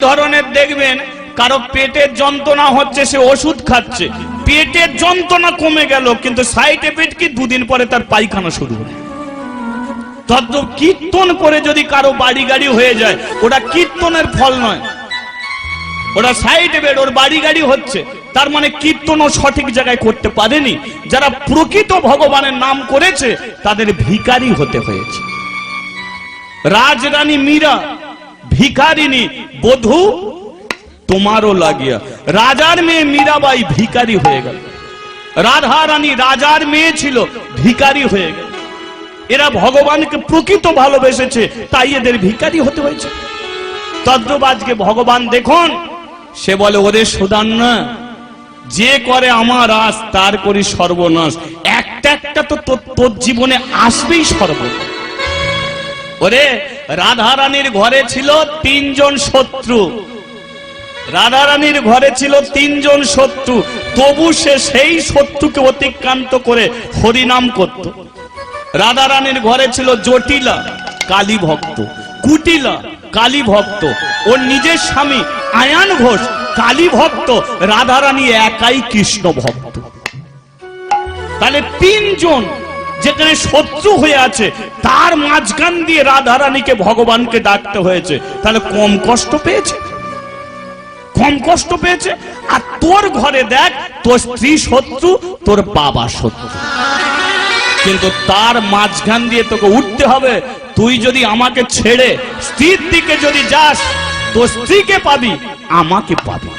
ধরনের দেখবেন কারো পেটের যন্ত্রণা হচ্ছে, সে ওষুধ খাচ্ছে, পেটের যন্ত্রণা কমে গেল, কিন্তু সাইড এফেক্ট কি দুদিন পরে তার পায়খানা শুরু হলো। তদ্রূপ কীর্তন করে যদি কারো বাড়ি গাড়ি হয়ে যায়, ওটা কীর্তনের ফল নয়, ওটা সাইড এফেক্ট। ওর বাড়ি গাড়ি হচ্ছে, তার মানে কীর্তনও সঠিক জায়গায় করতে পারেনি। যারা প্রকৃত ভগবানের নাম করেছে তাদের ভিখারি হতে হয়েছে। রাজরানী মীরা ভিখারিনী, বধূ তোমারও লাগিয়া। রাজার মেয়ে মীরাবাই ভিখারি হয়ে গেল। রাধা রানী রাজার মেয়ে ছিল, ভিখারি হয়ে গেল। এরা ভগবানকে প্রকৃত ভালোবেসেছে, তাই এদের ভিখারি হতে হয়েছে। তদ্রূপ আজকে ভগবান দেখুন, সে বলে ওরে সুদান্না, যে করে আমার আশ তার করি সর্বনাশ। একটা একটা তো তোর জীবনে আসবেই সর্বনাশ। ওরে রাধা রানীর ঘরে ছিল তিনজন শত্রু, রাধা রানীর ঘরে ছিল তিনজন শত্রু, তবু সে সেই শত্রুকে অতিক্রান্ত করে হরিনাম করত। রাধা রানীর ঘরে ছিল জটিলা কালী ভক্ত, কুটিলা কালী ভক্ত, ওর নিজের স্বামী আয়ান ঘোষ কালী ভক্ত, রাধা রানী একাই কৃষ্ণ ভক্ত। তাহলে তিনজন যেখানে শত্রু হয়ে আছে, তার মাঝখান দিয়ে রাধা রানীকে ভগবানকে ডাকতে হয়েছে। তাহলে কম কষ্ট পেয়েছে? কম কষ্ট পেয়েছে? আর তোর ঘরে দেখ, তোর স্ত্রী শত্রু, তোর বাবা শত্রু, কিন্তু তার মাঝখান দিয়ে তোকে উঠতে হবে। তুই যদি আমাকে ছেড়ে স্ত্রীর দিকে যদি যাস, তোর স্ত্রীকে পাবি, আমাকে পাবি।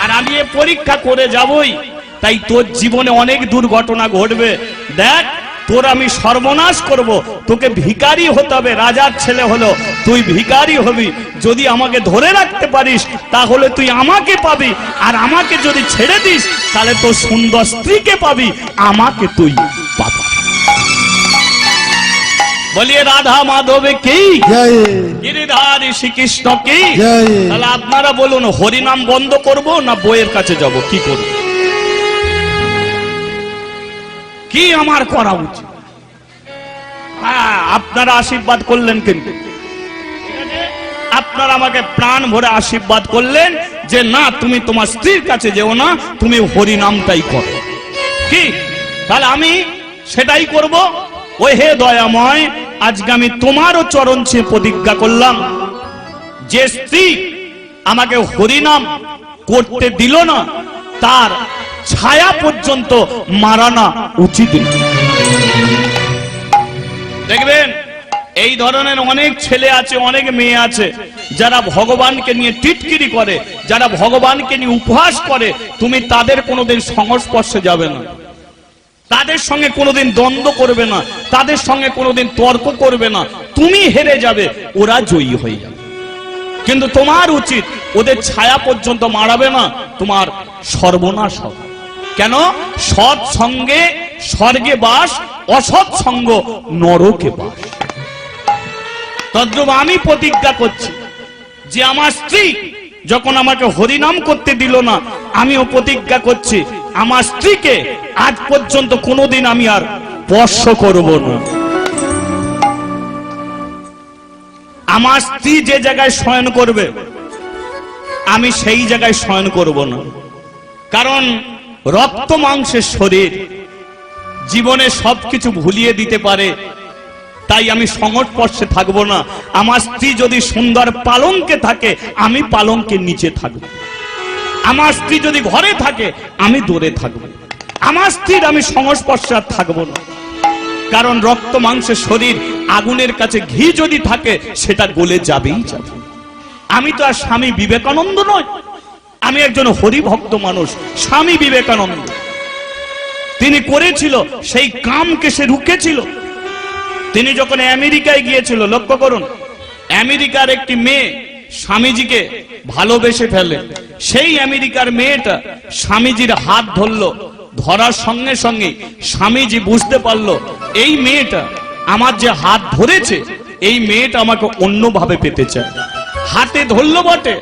আর আমি এ পরীক্ষা করে যাবই, তাই তোর জীবনে অনেক দুর্ঘটনা ঘটবে। দেখ, তোর আমি সর্বনাশ করব, তোকে ভিখারি হতে হবে। রাজার ছেলে হলো, তুই ভিখারি হবি। যদি আমাকে ধরে রাখতে পারিস, তাহলে তুই আমাকে পাবি। আর আমাকে যদি ছেড়ে দিস, তাহলে তোর সুন্দর স্ত্রীকে পাবি, আমাকে তুই পাবি। বলিয়ে রাধা মাধবে কি, গিরিধারী শ্রীকৃষ্ণ কি। তাহলে আপনারা বলুন, হরিনাম বন্ধ করব না বইয়ের কাছে যাব, কি করব? কি আমার করা উচিত? আপনারা আশীর্বাদ করলেন, কিন্তু আপনারা আমাকে প্রাণ ভরে আশীর্বাদ করলেন যে না, তুমি তোমার স্ত্রীর কাছে যেও না, তুমি হরিনামটাই করো। কি? তাহলে আমি সেটাই করব। ওই হে দয়াময়, আজকে আমি তোমারও চরণ ছুঁয়ে প্রতিজ্ঞা করলাম, যে স্ত্রী আমাকে হরিনাম করতে দিল না, তার ছায়া পর্যন্ত মারানা উচিত। দেখবেন এই ধরনের অনেক ছেলে আছে, অনেক মেয়ে আছে, যারা ভগবানকে নিয়ে টিটকিরি করে, যারা ভগবানকে নিয়ে উপহাস করে। তুমি তাদের কোনোদিন সংস্পর্শে যাবে না, তাদের সঙ্গে কোনোদিন দ্বন্দ্ব করবে না, তাদের সঙ্গে কোনোদিন তর্ক করবে না। তুমি হেরে যাবে, ওরা জয়ী হয়ে যাবে। কিন্তু তোমার উচিত ওদের ছায়া পর্যন্ত মারাবে না, তোমার সর্বনাশ হবে। কেন? সৎ সঙ্গে স্বর্গে বাস, অসৎ সঙ্গ নরকে বাস। তদ্রূপ আমি প্রতিজ্ঞা করছি যে আমার স্ত্রী যখন আমাকে হরিনাম করতে দিল না, আমিও প্রতিজ্ঞা করছি আমার স্ত্রীকে আজ পর্যন্ত কোনোদিন আমি আর স্পর্শ করব না। আমার স্ত্রী যে জায়গায় শয়ন করবে, আমি সেই জায়গায় শয়ন করব না। কারণ রক্ত মাংসের শরীর জীবনে সবকিছু ভুলিয়ে দিতে পারে, তাই আমি সংস্পর্শে থাকবো না। আমার স্ত্রী যদি সুন্দর পালঙ্কে থাকে, আমি পালঙ্কের নিচে থাকবো। আমার স্ত্রী যদি ঘরে থাকে, আমি দূরে থাকবো। আমার স্ত্রীর আমি সংস্পর্শে আর থাকবো না। কারণ রক্ত মাংসের শরীর, আগুনের কাছে ঘি যদি থাকে, সেটা গলে যাবেই যাবে। আমি তো আর স্বামী বিবেকানন্দ নয়, আমি একজন হরিভক্ত মানুষ। স্বামী বিবেকানন্দ তিনি করেছিল, সেই কামকে সে রুখেছিল। তিনি যখন আমেরিকায় গিয়েছিল, লক্ষ্য করুন, আমেরিকার একটি মেয়ে স্বামীজিকে ভালোবেসে ফেলে। সেই আমেরিকার মেয়েটা স্বামীজির হাত ধরলো, ধরার সঙ্গে সঙ্গে স্বামীজি বুঝতে পারলো এই মেয়েটা আমার যে হাত ধরেছে, এই মেয়েটা আমাকে অন্যভাবে পেতে চায়। হাতে ধরলো বটে,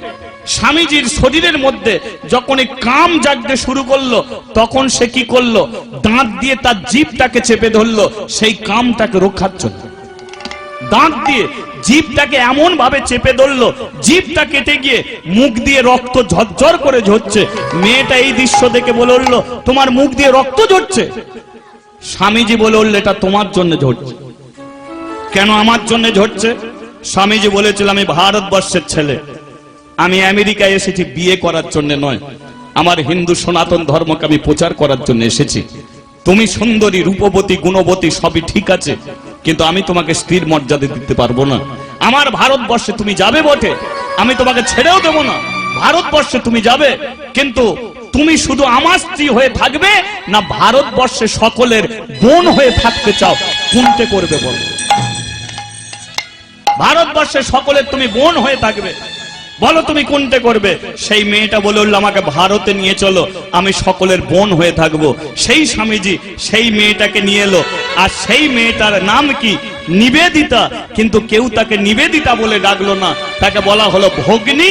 স্বামীজির শরীরের মধ্যে যখন কাম জাগতে শুরু করলো, তখন সে কি করলো? দাঁত দিয়ে তার জিভটাকে চেপে ধরলো, সেই কামটাকে রক্ষার জন্য। দাঁত দিয়ে জিভটাকে এমন ভাবে চেপে ধরলো, জিভটা কেটে গিয়ে মুখ দিয়ে রক্ত ঝরঝর করে ঝরছে। মেয়েটা এই দৃশ্য দেখে বলে উঠলো, তোমার মুখ দিয়ে রক্ত ঝরছে? স্বামীজি বলে উঠলো, এটা তোমার জন্য ঝরছে। কেন আমার জন্য ঝরছে? স্বামীজি বলেছিল, আমি ভারতবর্ষের ছেলে, আমি আমেরিকায় এসেছি বিয়ে করার জন্য নয়, আমার হিন্দু সনাতন ধর্মকে আমি প্রচার করার জন্য এসেছি। তুমি সুন্দরী, রূপবতী, গুণবতী, সবই ঠিক আছে, কিন্তু আমি তোমাকে স্ত্রীর মর্যাদা দিতে পারবো না। আমার ভারতবর্ষে তুমি যাবে বটে, আমি তোমাকে ছেড়েও দেবো না, ভারতবর্ষে তুমি যাবে, কিন্তু তুমি শুধু আমার স্ত্রী হয়ে থাকবে না ভারতবর্ষে সকলের বোন হয়ে থাকতে চাও? কোনটা করবে বলো? ভারতবর্ষে সকলের তুমি বোন হয়ে থাকবে, বলো তুমি কোনটা করবে? সেই মেয়েটা বলে উঠল, আমাকে ভারতে নিয়ে চলো, আমি সকলের বোন হয়ে থাকবো। সেই স্বামীজি সেই মেয়েটাকে নিয়ে এলো, আর সেই মেয়েটার নাম কি? নিবেদিতা। কিন্তু কেউ তাকে নিবেদিতা বলে ডাকলো না, তাকে বলা হলো ভগ্নী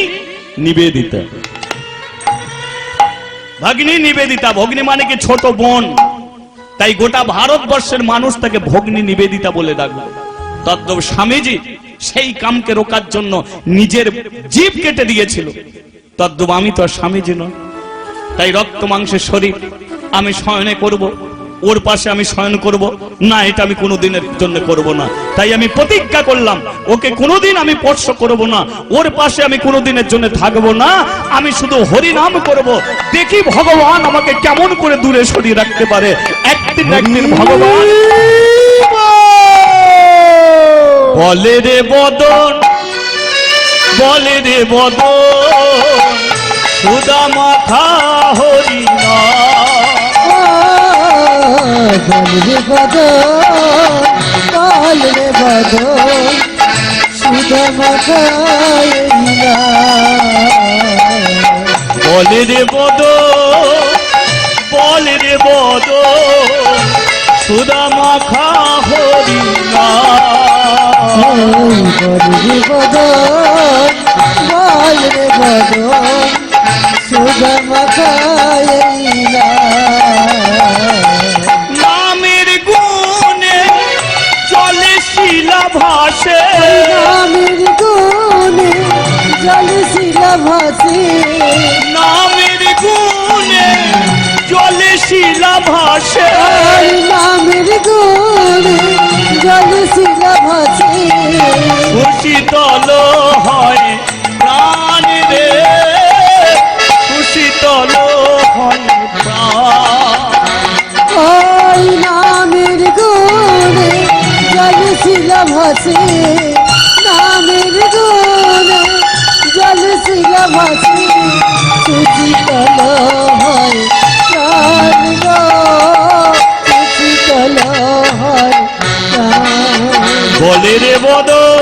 নিবেদিতা। ভগ্নী নিবেদিতা, ভগ্নী মানে কি? ছোট বোন। তাই গোটা ভারতবর্ষের মানুষ তাকে ভগ্নী নিবেদিতা বলে ডাকলো। তদ্রূপ স্বামীজি সেই কামকে রোকার জন্য নিজের জিভ কেটে দিয়েছিল। তদ্রূপ আমি তো আর স্বামীজি নয়। তাই রক্ত মাংসের শরীর আমি শয়নে করব, ওর পাশে আমি শয়ন করব না, এটা আমি কোনোদিনের জন্য করব না। তাই আমি প্রতিজ্ঞা করলাম, ওকে কোনোদিন আমি স্পর্শ করব না, ওর পাশে আমি কোনোদিনের জন্য থাকব না, আমি শুধু হরিনাম করব। দেখি ভগবান আমাকে কেমন করে দূরে সরিয়ে রাখতে পারে। একদিন একদিন ভগবান বলে রে বদন, বলে রে বদন, সুদা মাথা হরিনা। বলে রে বদন, বলে রে বদন, সুদা মাথা হরিনা। বলে রে বদন, বলে রে বদন, সুদা মাখা হরিনা। বলে রে বদন, বলে রে বদন, সুদা মাথা হরিনা। নামের গুণে জলে শিলা ভাসে, নামের গুণে জলে শিলা ভাসে, নামের গুণে জলে শিলা ভাসে, নামের গুণে জলে শিলা ভাসে। শীতল হয় প্রাণ রে, শীতল হয় প্রাণ। ওই নামের গুণে জলে শিলা ভাসে, নামের গুণে জলে শিলা ভাসে। শীতল হয় প্রাণ গো, শীতল হয় প্রাণ। বলে রে বদন,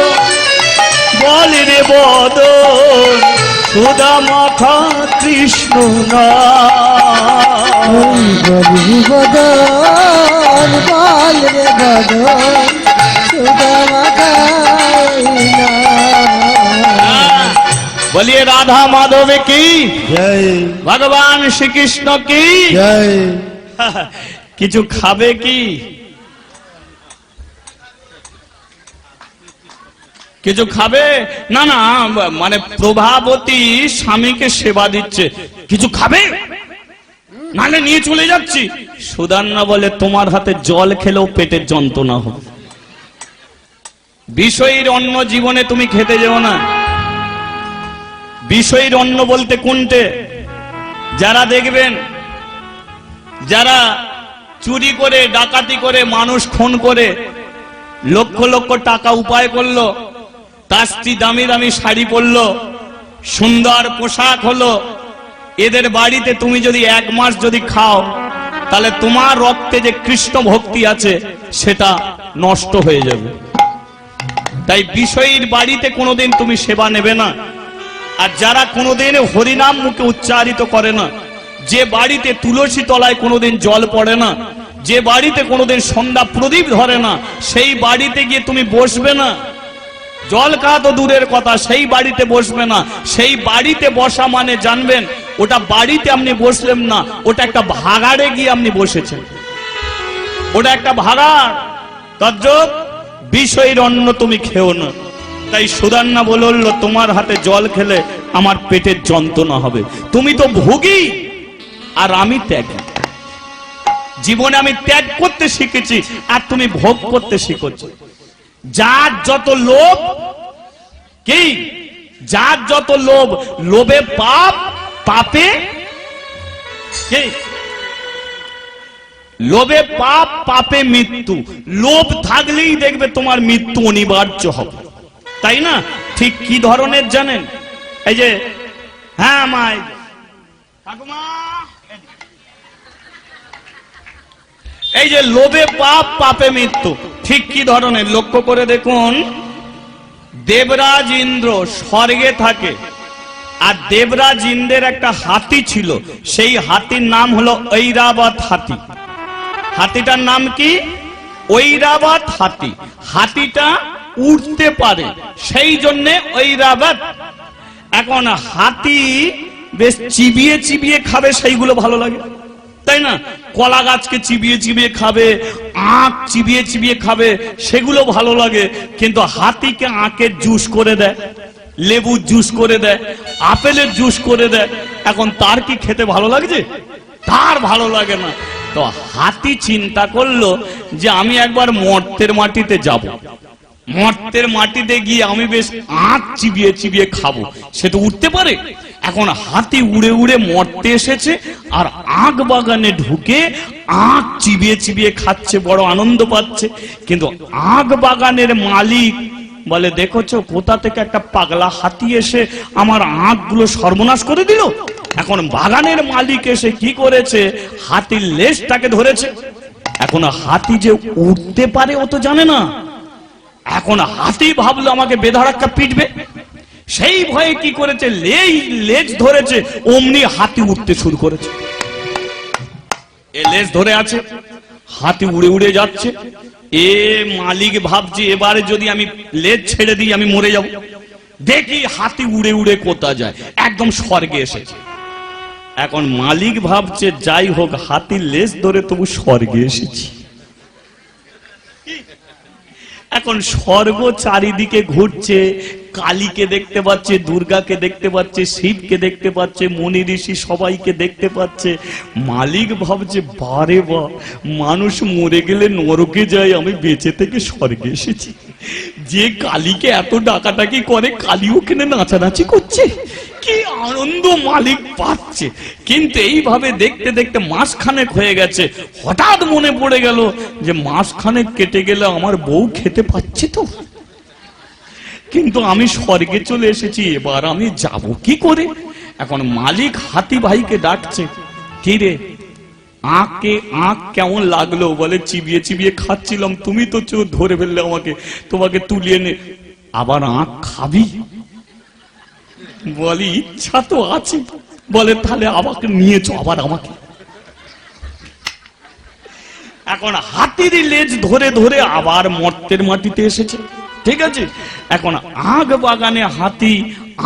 বলে রে বদন, সুদা মাখা কৃষ্ণ না। বলি বদন, বল রে বদন, সুদা মাথা হরিনা। বলিয়ে রাধা মাধব কি জয়, ভগবান শ্রীকৃষ্ণ কি জয়। কিছু খাবে কি? কিছু খাবে না? না, মানে প্রভাবতী স্বামীকে সেবা দিচ্ছে, কিছু খাবে নালে নিয়ে চলে যাচ্ছি। সুদান্না বলে, তোমার হাতে জল খেলেও পেটের যন্ত্রণা হবে, বিষয়ীর অন্ন জীবনে তুমি খেতে যেও না। বিষয়ীর অন্ন বলতে কোনটে? যারা দেখবেন, যারা চুরি করে, ডাকাতি করে, মানুষ খুন করে লক্ষ লক্ষ টাকা উপায় করলো, তার স্ত্রী দামি দামি শাড়ি পরলো, সুন্দর পোশাক হলো, এদের বাড়িতে তুমি যদি 1 মাস যদি খাও, তাহলে তোমার রক্তে যে কৃষ্ণ ভক্তি আছে সেটা নষ্ট হয়ে যাবে। তাই বিষয়ীর বাড়িতে কোনোদিন তুমি সেবা নেবে না। আর যারা কোনোদিন হরিনাম মুখে উচ্চারিত করে না, যে বাড়িতে তুলসী তলায় কোনোদিন জল পড়ে না, যে বাড়িতে কোনোদিন সন্ধ্যা প্রদীপ ধরে না, সেই বাড়িতে গিয়ে তুমি বসবে না। জল খাওয়া তো দূরের কথা, সেই বাড়িতে বসবে না। সেই বাড়িতে বসা মানে জানবেন, ওটা বাড়িতে আপনি বসলেন না, ওটা একটা ভাগাড়ে গিয়ে আপনি বসেছেন, ওটা একটা ভাগাড়। তদ্রূপ বিষয়ের অন্ন তুমি খেও না। তাই সুদান্না বলল, তোমার হাতে জল খেলে আমার পেটের যন্ত্রণা হবে। তুমি তো ভোগী আর আমি ত্যাগী। জীবনে আমি ত্যাগ করতে শিখেছি আর তুমি ভোগ করতে শিখেছ। যার যত লোভ, কি যার যত লোভ, লোভে পাপ, পাপে কি লোভে পাপ, পাপে মৃত্যু। লোভ থাকলেই দেখবে তোমার মৃত্যু অনিবার্য হবে, তাই না? ঠিক কি ধরনের জানেন? এই যে হ্যাঁ মাই ঠাকুমা, এই যে লোভে পাপ, পাপে মৃত্যু ঠিক কি ধরনের লক্ষ্য করে দেখুন। দেবরাজ ইন্দ্র স্বর্গে থাকে, আর দেবরাজ ইন্দ্রের একটা হাতি ছিল, সেই হাতির নাম হলো ঐরাবত হাতি। হাতিটার নাম কি? ঐরাবত হাতি। হাতিটা উঠতে পারে, সেই জন্যে ঐরাবত। এখন হাতি বেশ চিবিয়ে চিবিয়ে খাবে, সেইগুলো ভালো লাগে, তাই না? কলা গাছকে চিবিয়ে চিবিয়ে খাবে, আখ চিবিয়ে চিবিয়ে খাবে, সেগুলো ভালো লাগে। কিন্তু হাতিকে আখের জুস করে দেয়, লেবুর জুস করে দেয়, আপেলের জুস করে দেয়, এখন তার কি খেতে ভালো লাগছে? তার ভালো লাগে না। তো হাতি চিন্তা করলো যে আমি একবার মর্তের মাটিতে যাব, মর্তের মাটিতে গিয়ে আমি বেশ আখ চিবিয়ে চিবিয়ে খাবো। সে তো উঠতে পারে। এখন হাতি উড়ে উড়ে মর্তে এসেছে, আর আখ বাগানে ঢুকে আখ চিবিয়ে চিবিয়ে খাচ্ছে, বড় আনন্দ পাচ্ছে। কিন্তু আখ বাগানের মালিক বলে, দেখছো কোথা থেকে একটা পাগলা হাতি এসে আমার আখগুলো সর্বনাশ করে দিল। এখন বাগানের মালিক এসে কি করেছে, হাতির লেজটাকে ধরেছে। এখন হাতি যে উঠতে পারে ও তো জানে না। এখন হাতি ভাবলো আমাকে বেধড়াক্কা পিটবে, সেই ভয়ে কি করেছে, লেজ ধরেছে, অমনি হাতি উঠতে শুরু করেছে। এ লেজ ধরে আছে, হাতি উড়ে উড়ে যাচ্ছে। এ মালিক ভাবছে এবারে যদি আমি লেজ ছেড়ে দিই আমি মরে যাব। দেখি হাতি উড়ে উড়ে কোথা যায়, একদম স্বর্গে এসেছে। এখন মালিক ভাবছে যাই হোক হাতির লেজ ধরে তবু স্বর্গে এসেছি। এখন স্বর্গ চারিদিকে ঘুরছে, কালীকে দেখতে পাচ্ছে, দুর্গাকে দেখতে পাচ্ছে, শিবকে দেখতে পাচ্ছে, মুনি ঋষি সবাইকে দেখতে পাচ্ছে। মালিক ভাবছে বারে বা, মানুষ মরে গেলে নরকে যায়, আমি বেঁচে থেকে স্বর্গে এসেছি। যে কালীকে এত ডাকাডাকি করে, কালী ওখানে নাচানাচি করছে, কি আনন্দ মালিক পাচ্ছে। কিন্তু এইভাবে দেখতে দেখতে মাসখানেক হয়ে গেছে। হঠাৎ মনে পড়ে গেল যে মাসখানেক কেটে গেলে আমার বউ খেতে পাচ্ছে তো, কিন্তু আমি স্বর্গে চলে এসেছি, এবার আমি যাব কি করে? এখন মালিক হাতি ভাইকে ডাকছে, কি রে আখ কেমন লাগলো? বলে চিবিয়ে চিবিয়ে খাচ্ছিলাম, তুমি তো চোর ধরে ফেললে আমাকে, তোমাকে তুলিয়ে নে। আবার আখ খাবি? বলি ইচ্ছা তো আছে। বলে তাহলে আমাকে নিয়েছো আবার আমাকে। এখন হাতির লেজ ধরে ধরে আবার মর্তের মাটিতে এসেছে, ঠিক আছে? এখন আখ বাগানে হাতি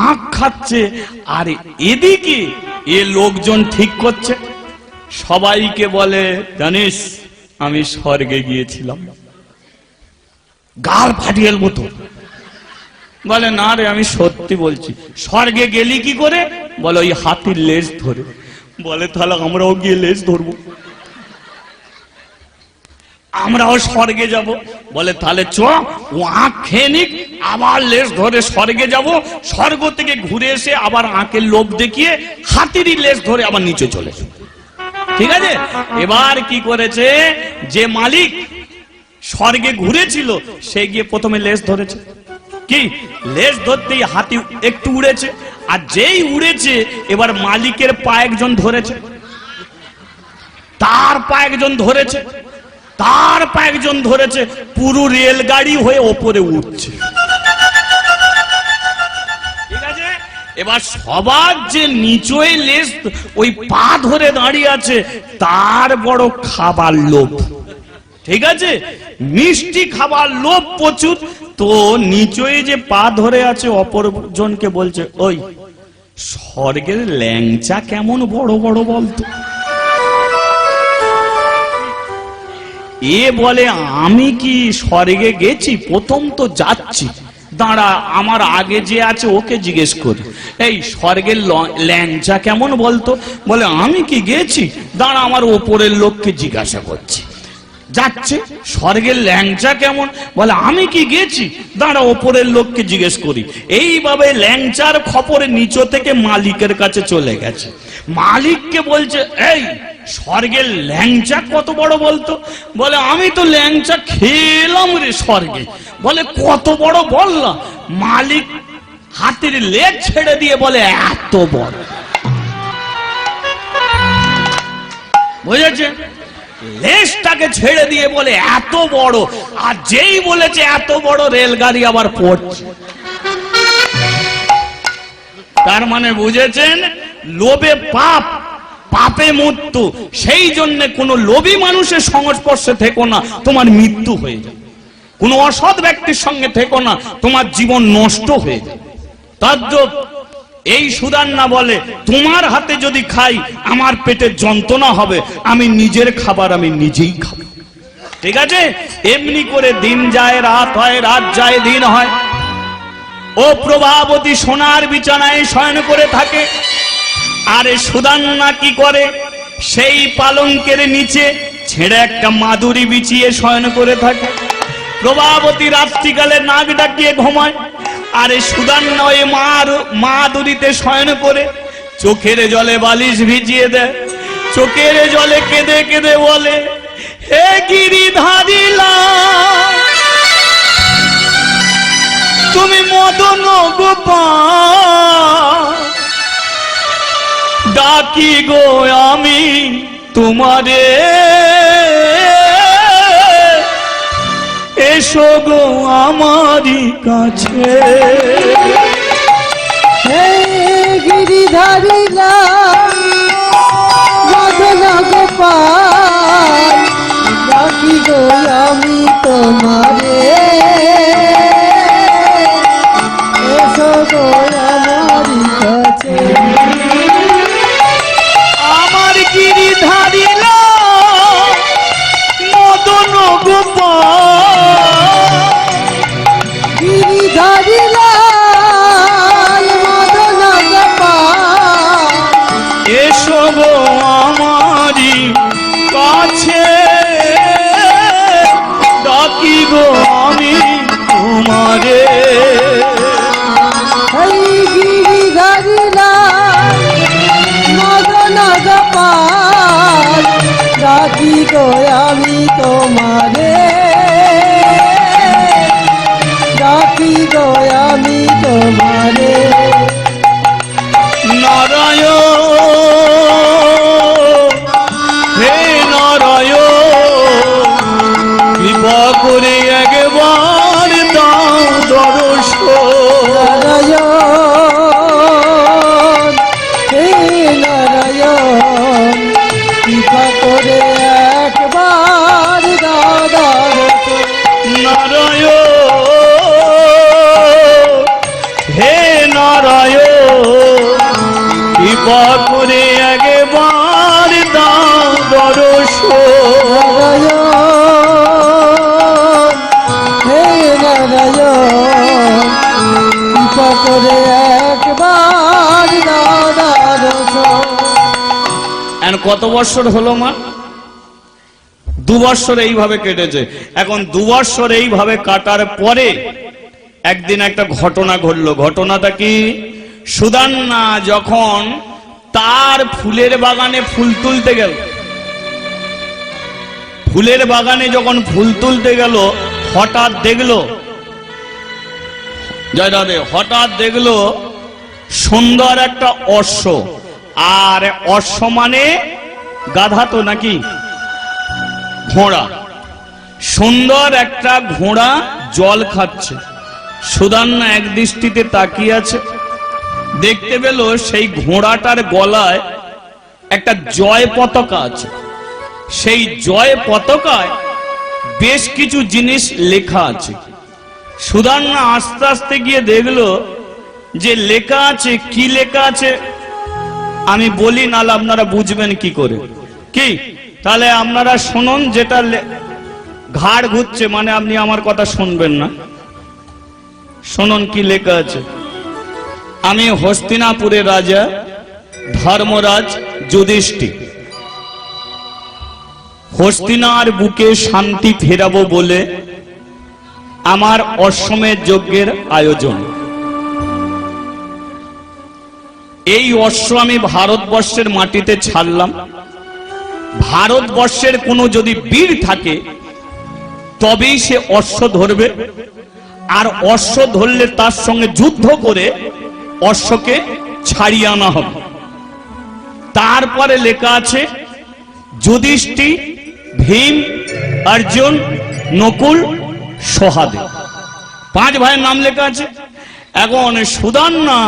আখ খাচ্ছে, আর এদিকে এ লোকজন ঠিক করছে, সবাইকে বলে জানিস আমি স্বর্গে গিয়েছিলাম। গাল ফাটিয়ে মতো বলে না রে আমি সত্যি বলছি। স্বর্গে গেলি কি করে? বলে ওই হাতির লেজ ধরে। বলে তাহলে আমরাও গিয়ে লেজ ধরবো, আমরাও স্বর্গে যাব। বলে তাহলে চ, ও আখ খেয়ে নিক, আবার লেজ ধরে স্বর্গে যাব। স্বর্গ থেকে ঘুরে এসে আবার আঁকের লোভ দেখিয়ে হাতিরই লেজ ধরে আবার নিচে চলে যাবে, ঠিক আছে? এবার কি করেছে, যে মালিক স্বর্গে ঘুরেছিল সে গিয়ে প্রথমে লেজ ধরেছে। কি লেজ ধরতেই হাতি একটু উড়েছে, আর যেই উড়েছে এবার মালিকের পা একজন ধরেছে, তার পা একজন ধরেছে, তার পা একজন ধরেছে, পুরো রেলগাড়ি হয়ে ওপরে উঠছে, ঠিক আছে? এবার সবার যে নিচয় লেজ ওই পা ধরে দাঁড়িয়ে আছে তার বড় খাবার লোভ, ঠিক আছে? মিষ্টি খাবার লোভ প্রচুর। তো নিচয়ে যে পা ধরে আছে অপরজনকে বলছে, ওই স্বর্গের ল্যাংচা কেমন বড় বড় বলতো। এ বলে আমি কি স্বর্গে গেছি? প্রথম তো যাচ্ছি, দাঁড়া আমার আগে যে আছে ওকে জিজ্ঞেস করি, এই স্বর্গের ল্যাংচা কেমন বলতো? বলে আমি কি গেছি, দাঁড়া আমার ওপরের লোককে জিজ্ঞাসা করছি। যাচ্ছে, স্বর্গের ল্যাংচা কেমন? বলে আমি কি গেছি, দাঁড়া ওপরের লোককে জিজ্ঞেস করি। এইভাবে ল্যাংচার খবরে নিচ থেকে মালিকের কাছে চলে গেছে। মালিককে বলছে, এই স্বর্গের ল্যাংচা কত বড় বলতো? বলে আমি তো ল্যাংচা খেলাম রে স্বর্গে। বলে কত বড় বললাম? মালিক হাতের লেজ ছেড়ে দিয়ে বলে এত বড়। বুঝেছে? লেজটাকে ছেড়ে দিয়ে বলে এত বড়, আর যেই বলেছে এত বড় রেলগাড়ি আবার পড়ছে। তার মানে বুঝেছেন, লোভে পাপ, পাপে মৃত্যু। সেই জন্য কোন লোভী মানুষের সংস্পর্শে থেকো না, তোমার মৃত্যু হয়ে যায়। কোন অসৎ ব্যক্তির সঙ্গে থেকো না, তোমার জীবন নষ্ট হয়ে যায়। তদ্রূপ এই সুদান্না বলে, তোমার হাতে যদি খাই আমার পেটে যন্ত্রণা হবে, আমি নিজের খাবার আমি নিজেই খাবো। ঠিক আছে? এমনি করে দিন যায় রাত হয়, রাত যায় দিন হয়। ও প্রভাবতী সোনার বিছানায় শয়ন করে থাকে, আর সুদান্না কি করে? সেই পালঙ্কের নিচে ছেড়ে একটা মাদুরি বিছিয়ে শয়ন করে থাকে। প্রভাবতী রাত্রিকালে নাক ডাকিয়ে ঘুমায়, আরে সুদান্না ওই মাদুরিতে শয়ন করে চোখের জলে বালিশ ভিজিয়ে দেয়। চোখের জলে কেঁদে কেঁদে বলে, হে গিরিধারীলা তুমি মদন গোপাল, ডাকি গো আমি তোমারে, এসো গো আমারই কাছে। হে গিরিধারীলা মদন গোপাল, ডাকি গো আমি তোমারে, এসো গো আমারই কাছে। আমার গিরিধারীলা মদন গোপাল, গিরিধারীলা মদন গোপাল, এসো গো আমারই কাছে, ডাকি গো আমি তোমারে। এই গিরিধারীলা মদন গোপাল, ডাকি গো আমি তোমারে, ডাকি গো আমি তোমারে। নারায়ণ হে নারায়ণ, কৃপা করে একবার দাও দর্শন। নারায়ণ হে নারায়ণ, কৃপা করে একবার দাদা। নারায়ণ হে নারায়ণ, কৃপা করে একবার দাও দর্শন। নারায়ণ হে নারায়ণ, কৃপা করে একবার দাদা। কত বছর হলো মা? 2 বছর এইভাবে কেটেছে। এখন 2 বছর এইভাবে কাটার পরে একদিন একটা ঘটনা ঘটলো। ঘটনাটা কি? সুদান্না যখন তার ফুলের বাগানে ফুল তুলতে গেল, ফুলের বাগানে যখন ফুল তুলতে গেল, হঠাৎ দেখলো, জয় দাদে, হঠাৎ দেখলো সুন্দর একটা অশ্ব। আর অশ্ব মানে গাধা তো নাকি, ঘোড়া। সুন্দর একটা ঘোড়া জল খাচ্ছে। সুদান্না এক দৃষ্টিতে তাকিয়ে আছে, দেখতে পেল সেই ঘোড়াটার গলায় একটা জয় পতাকা আছে। সেই জয় পতাকায় বেশ কিছু জিনিস লেখা আছে। সুদান্না আস্তে আস্তে গিয়ে দেখলো যে লেখা আছে। কি লেখা আছে আমি বলি, নাহলে আপনারা বুঝবেন কি করে। কি? তাহলে আপনারা শুনুন যেটা ঘাড় ঘুরছে মানে আপনি আমার কথা শুনবেন না। শুনুন কি লেখা আছে। আমি হস্তিনাপুরের রাজা ধর্মরাজ যুধিষ্ঠির হস্তিনার বুকে শান্তি ফেরাবো বলে আমার অশ্বমেধ যজ্ঞের আয়োজন। এই অশ্ব আমি ভারতবর্ষের মাটিতে ছাড়লাম। ভারতবর্ষের কোনো যদি বীর থাকে তবেই সে অশ্ব ধরবে, আর অশ্ব ধরলে তার সঙ্গে যুদ্ধ করে অশ্বকে ছাড়িয়ে আনা হবে। তারপরে লেখা আছে যুধিষ্ঠির, ভীম, অর্জুন, নকুল, সহদেব, 5 ভাইয়ের নাম লেখা আছে। এখন সুদান্না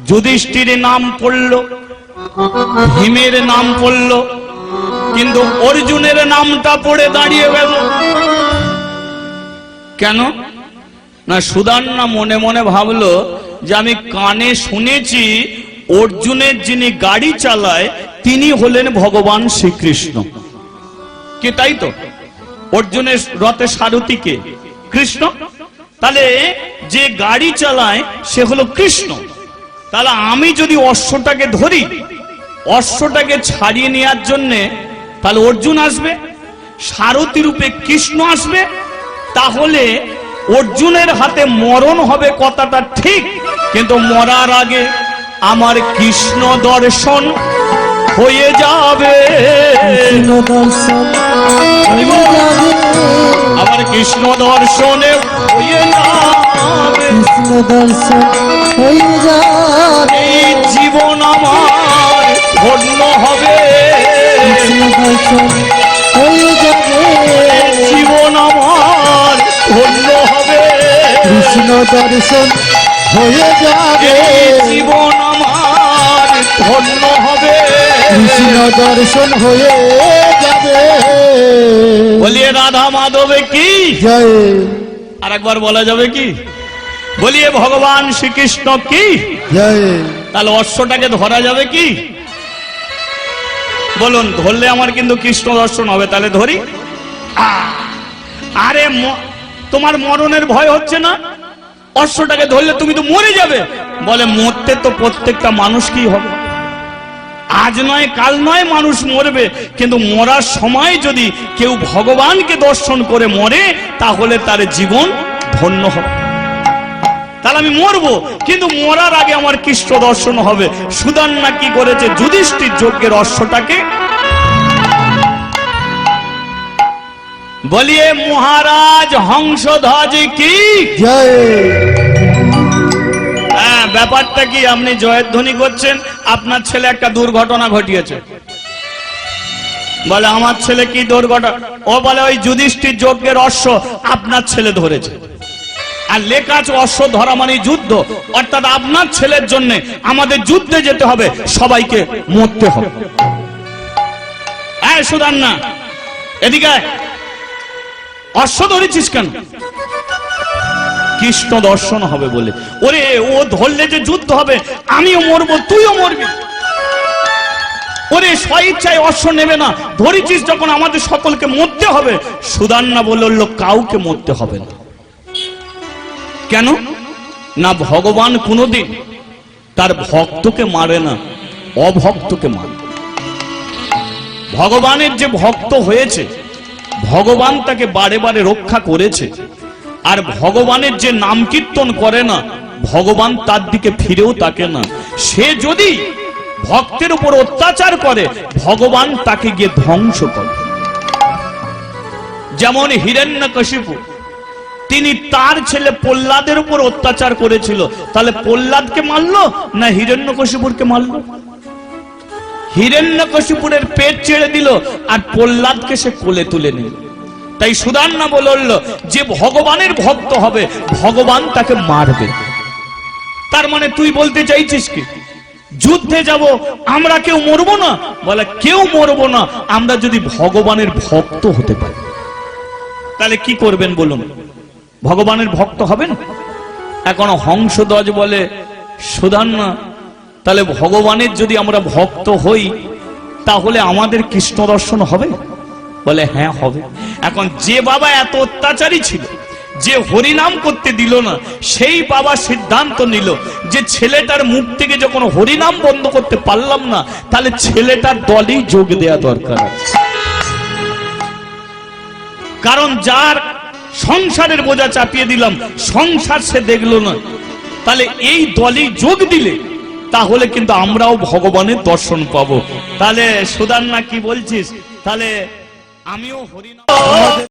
যুধিষ্ঠিরের নাম পড়ল, ভীমের নাম পড়ল, কিন্তু অর্জুনের নামটা পড়ে দাঁড়িয়ে গেল। কেন না? সুদান্না মনে মনে ভাবলো যে আমি কানে শুনেছি অর্জুনের যিনি গাড়ি চালায় তিনি হলেন ভগবান শ্রীকৃষ্ণ। কে? তাই তো, অর্জুনের রথে সারথি কে? কৃষ্ণ। তাহলে যে গাড়ি চালায় সে হলো কৃষ্ণ। তাহলে আমি যদি অশ্বটাকে ধরি, অশ্বটাকে ছাড়িয়ে নেওয়ার জন্যে তাহলে অর্জুন আসবে, সারথি রূপে কৃষ্ণ আসবে, তাহলে অর্জুনের হাতে মরণ হবে কথাটা ঠিক, কিন্তু মরার আগে আমার কৃষ্ণ দর্শন হয়ে যাবে। কৃষ্ণ দর্শন হয়ে যাবে, আমার কৃষ্ণ দর্শনে হয়ে যাবে, কৃষ্ণ দর্শন হয়ে যাবে, এই জীবন আমার ধন্য হবে, কৃষ্ণ দর্শন হয়ে যাবে, জীবন আমার ধন্য হবে, কৃষ্ণ দর্শন হয়ে যাবে, জীবন আমার ধন্য হবে, কৃষ্ণ দর্শন হয়ে যাবে। বলিয়ে রাধা মাধবে কি জয়। আর একবার বলা যাবে কি? বলিয়ে ভগবান শ্রীকৃষ্ণ কি জয়। তাহলে অশ্বটাকে ধরা যাবে কি? বলুন, ধরলে আমার কিন্তু কৃষ্ণ দর্শন হবে, তাহলে ধরি। আরে তোমার মরণের ভয় হচ্ছে না? অশ্বটাকে ধরলে তুমি তো মরে যাবে। বলে মরতে তো প্রত্যেকটা মানুষকেই হবে, আজ নয় কাল নয় মানুষ মরবে, কিন্তু মরার সময় যদি কেউ ভগবানকে দর্শন করে মরে তাহলে তার জীবন ধন্য হবে। তাহলে আমি মরবো, কিন্তু মরার আগে আমার কৃষ্ণ দর্শন হবে। সুদান্না কি করেছে? যুধিষ্ঠির যজ্ঞের অশ্বটাকে বলিয়ে মহারাজ হংসধ্বজ কি জয়। হ্যাঁ, ব্যাপারটা কি? আপনি জয়ের ধ্বনি করছেন, আপনার ছেলে একটা দুর্ঘটনা ঘটিয়েছে। বলে আমার ছেলে কি দুর্ঘটনা? ও বলে ওই যুধিষ্ঠির যজ্ঞের অশ্ব আপনার ছেলে ধরেছে। আর লেখা আছে অশ্ব ধরা মানে যুদ্ধ, অর্থাৎ আপনার ছেলের জন্য আমাদের যুদ্ধে যেতে হবে, সবাইকে মরতে হবে। হ্যাঁ সুদান্না, এদিকে অশ্ব ধরেছিস কেন? কৃষ্ণ দর্শন হবে বলে। ওরে ও ধরলে যে যুদ্ধ হবে, আমিও মরবো, তুইও মরবি। ওরে স্বইচ্ছায় অশ্ব নেবে না, ধরেছিস যখন আমাদের সকলকে মরতে হবে। সুদান্না বলল কাউকে মরতে হবে না। কেন না? ভগবান কোনদিন তার ভক্তকে মারে না, অভক্তকে মারে। ভগবানের যে ভক্ত হয়েছে, ভগবান তাকে বারে বারে রক্ষা করেছে। আর ভগবানের যে নাম কীর্তন করে না, ভগবান তার দিকে ফিরেও তাকে না। সে যদি ভক্তের উপর অত্যাচার করে, ভগবান তাকে গিয়ে ধ্বংস করে। যেমন হিরণ্যকশিপু, তিনি তার ছেলে প্রহ্লাদের উপর অত্যাচার করেছিল, তাহলে প্রহ্লাদকে মারলো না হিরণ্যকশিপুরকে মারলো? হিরণ্যকশিপুরের পেট ছেড়ে দিল, আর প্রহ্লাদকে সে কোলে তুলে নিল। তাই সুদান্না বলল যে ভগবানের ভক্ত হবে, ভগবান তাকে মারবে। তার মানে তুই বলতে চাইছিস কি যুদ্ধে যাব আমরা কেউ মরবো না? বলে কেউ মরবো না, আমরা যদি ভগবানের ভক্ত হতে পারি। তাহলে কি করবেন বলুন? ভগবানের ভক্ত হবেন। এখন হংসধ্বজ বলে সুদান্না, তাহলে ভগবানের যদি আমরা ভক্ত হই তাহলে আমাদের কৃষ্ণ দর্শন হবে? বলে হ্যাঁ হবে। এখন যে বাবা এত অত্যাচারী ছিল, যে হরিনাম করতে দিল না, সেই বাবা সিদ্ধান্ত নিল যে ছেলেটার মুখ থেকে যখন হরিনাম বন্ধ করতে পারলাম না, তাহলে ছেলেটার দলেই যোগ দেয়া দরকার আছে। কারণ যার সংসারের বোঝা চাপিয়ে দিলাম, সংসার সে দেখলো না, তাহলে এই দলেই যোগ দিলে তাহলে কিন্তু আমরাও ভগবানের দর্শন পাবো। তাহলে সুদান্না কি বলছিস? তাহলে আমিও হরিনাম